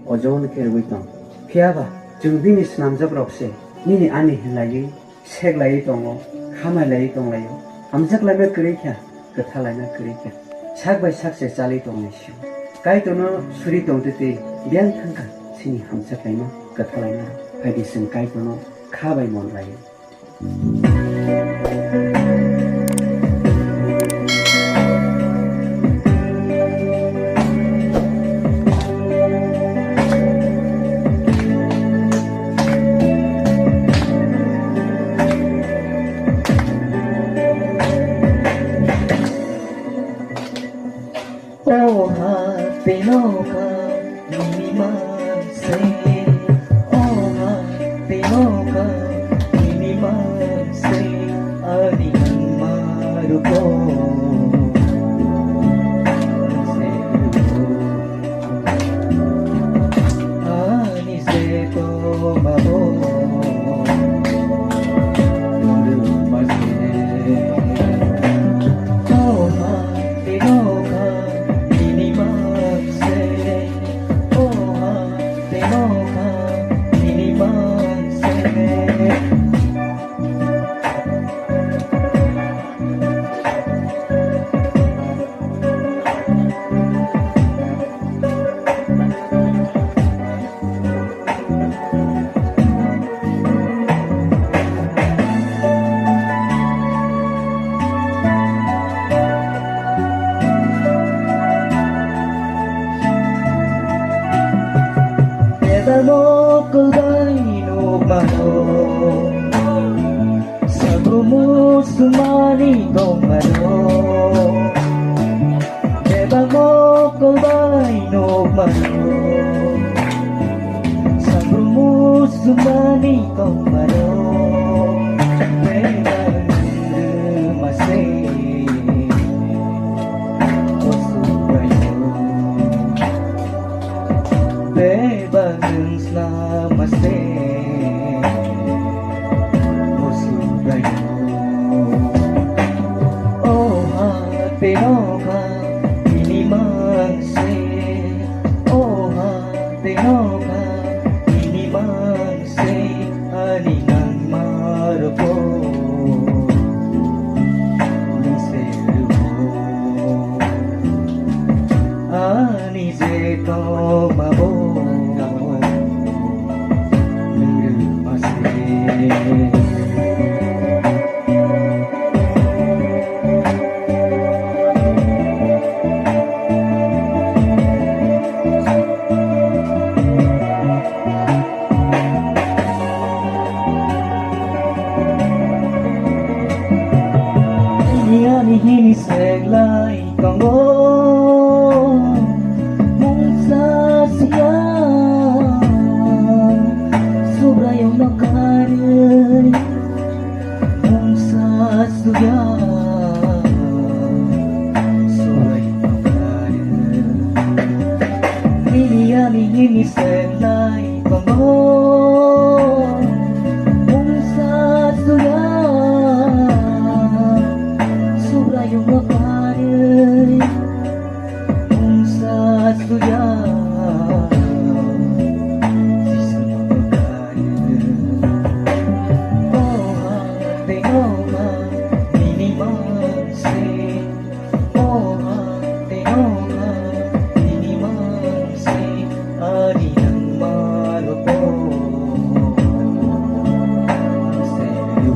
ojon kerwi tong phiaba jung bini snamjak rokse nini ani hilai seglai tongo khamalai tonglayo amjak laime krikha kathalai na krikha sak bai sak se chali tongne shu kai tono suri tongte biang thangka sini hamjak laima kathalai na haidi sin kai tono khabai mon lai Oh happy nokha nini mang say. Oh happy nokha nini mang say. Ani ang maruko ani se to mabo Oh happy nokha mo kulay no mano sa gumo sumani kong mano Beba mo kulay no mano sa gumo sumani kong mano Beba masay Beba namaste Musubayo Oh happy nokha nini mang say Oh happy nokha nini mang say Ani nang maruko ng selubo Ani zeto mabo Hini seglai kongo mung sa siya sobra yung nakarin mung sa siya sobra yung nakarin hini seglai kongo mung sa siya yung makarin kung sa suya sisa makarin Oh happy nokha nini mang say Oh happy nokha nini mang say Ani nang maruko sa iyo